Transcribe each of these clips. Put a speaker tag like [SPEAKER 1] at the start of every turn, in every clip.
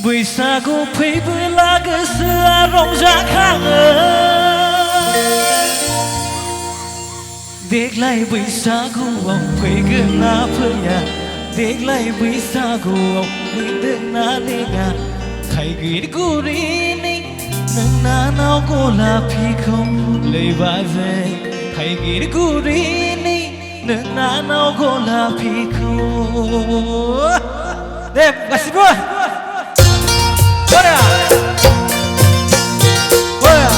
[SPEAKER 1] बैसागु फैबोला गोसोआ रंजाखाङो देग्लाय बैसागुआव फैगोन ना फैया देग्लाय बैसागुआव फैदोंना लेङा थाइगिर गुरिनि नोंनानाव गलाफिखौ लैबाजै थाइगिर गुरिनि नोंनानाव गलाफिखौ दे गासिबो Bora! Bora!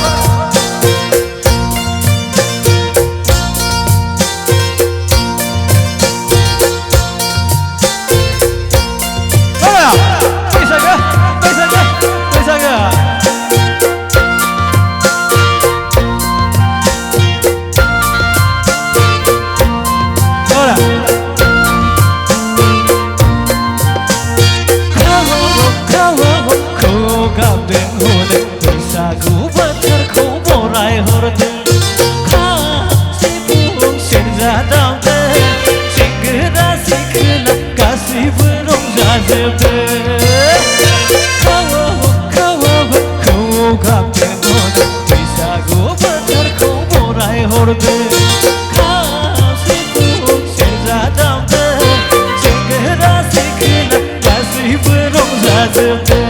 [SPEAKER 1] Bora! Pensa Bora! Gabden hone बैसागु बोथोरखौ बराय हरदों खासिबुं सेरजा दामदों सेंग्रा सिख्ला गासिबो रंजाजोबदों गाबदों हने बैसागु बोथोरखौ बराय हरदों खासिबुं सेरजा दामदों सेंग्रा सिख्ला गासिबो रंजाजोबदों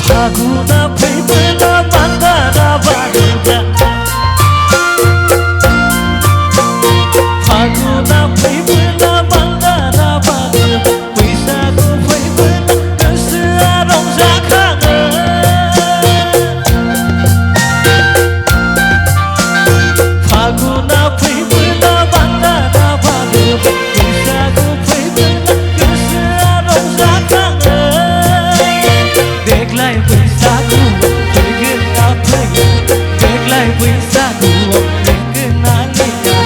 [SPEAKER 1] Faguna fैबोला बान्दारा बारोब्ला Faguna fैबोला बान्दारा बारोब्ला बैसागु फैबोला गोसोआ रंजाखाङो Faguna फैबोला बान्दारा बारोब्ला बैसागु फैबोला गोसोआ रंजाखाङो देग्लाय बैसागुआव फैगोन ना फैया देग्लाय बैसागुआव फैगोन ना लेङा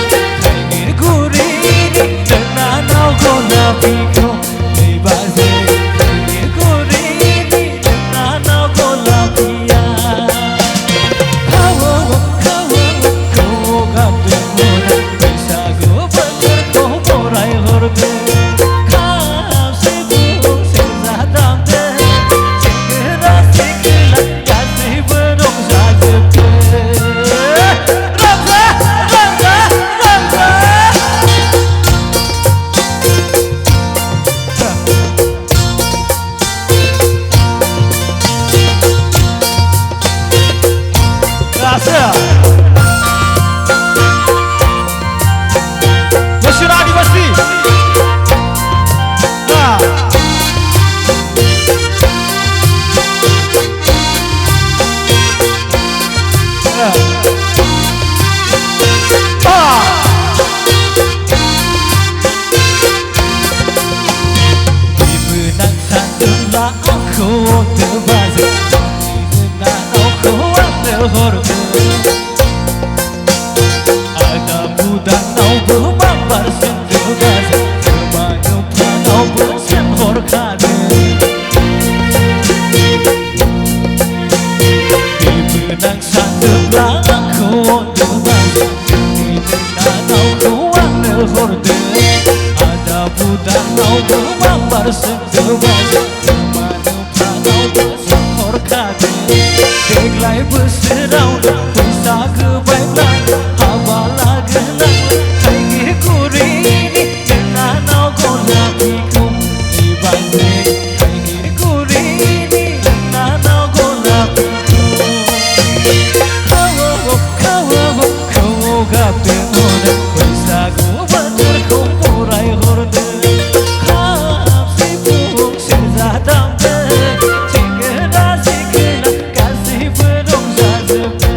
[SPEAKER 1] थाइगिर गुरिनि नोंनानाव गलाफिखौ लैबाजै थाइगिर गुरिनि नोंनानाव गलाफिया गाबदों हने बैसागु बोथोरखौ बराय हरदों Ada muda naubu bambar sendu gaza Terbanyu panaubu senhor kade Ibenang sandem langakku debaza Ini nanau kuang nelhorde भुटानावबो बाम्बारजों जोबाजों मानो फानावबो सोंहरखागोन देग्लाय बोसोरावनो बैसागो बायब्ला हाबा लागोन आंलाय थाइगिरगुरिनि नोंनानाव गलापिखौ एबारनो थाइगिरगुरिनि नोंनानाव गलापिखौ खौवौ गाबदों हनै बैसागु बोथोरखौ बरायहरदों खाम सिफुं सेरजा दामदों थेंगोना सिखोना गासैबो रंजाजोबदों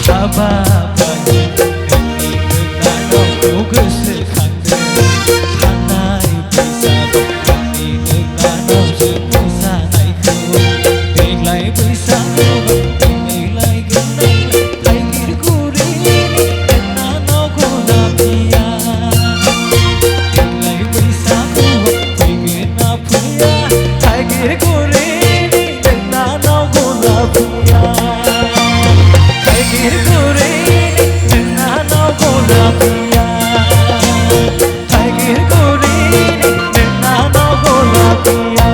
[SPEAKER 1] हाबाबानो नोंनि नोंनानावखौ गोसोखांदों थांनाय बैसागआव नोंनि नोंनानावजों मोसानायखौ देग्लाय बैसागआव फैलायगोन आंलाय थाइगिरगुरिनि नोंनानाव गलापिया देग्लाय बैसागुआव फैगोन ना फैया थाइगिरगुरिनि नोंनानाव गलापिया थाइगिरगुरिनि नोंनानाव गलापिया थाइगिरगुरिनि नोंनानाव गलापिया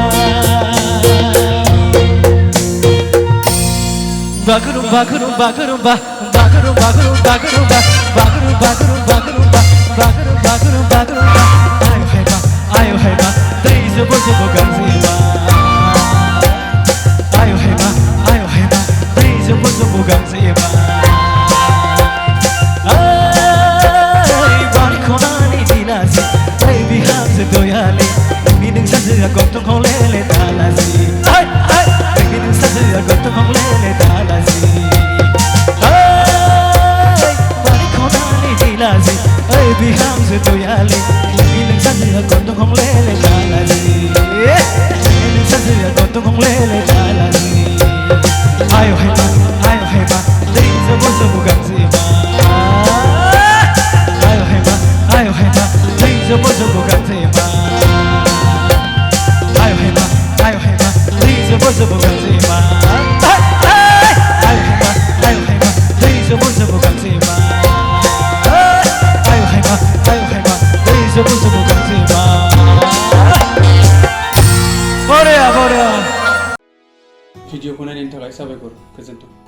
[SPEAKER 1] बागुरुम्बा गुरुम्बा गुरुम्बा बागुरुम्बा गुरुम्बा गुरुम्बा बागुरुम्बा गुरुम्बा गुरुम्बा बागुरुम्बा गुरुम्बा गुरुम्बा आयो हायमा दै जोबो जोबो गांजेमा आयो हायमा दै जोबो जोबो गांजेमा ओइ बारि खनानि दिनासि ओइ बिहामजो दयालि नोंनि नोंसाजोआ गन्थंखौ लेले दालासि नोंनि नोंसाजोआ गन्थंखौ लेले दालासि बारि खनानि दिनासि ओइ बिहामजो दयालि नोंनि नोंसाजोआ गन्थंखौ लेले दालासि नोंनि नोंसाजोआ गन्थंखौ लेले दालासि आयो हायमा दै जोबो जोबो गांजेमा आयो हायमा दै जोबो जोबो गांजेमा आयो हायमा दै जोबो जोबो गांजेमा आयो हायमा दै जोबो जोबो गांजेमा आयो हायमा दै जोबो जोबो गांजेमा बरिया
[SPEAKER 2] भिडिअखौ नायनायनि थाखाय साबायखर गोजोन्थों।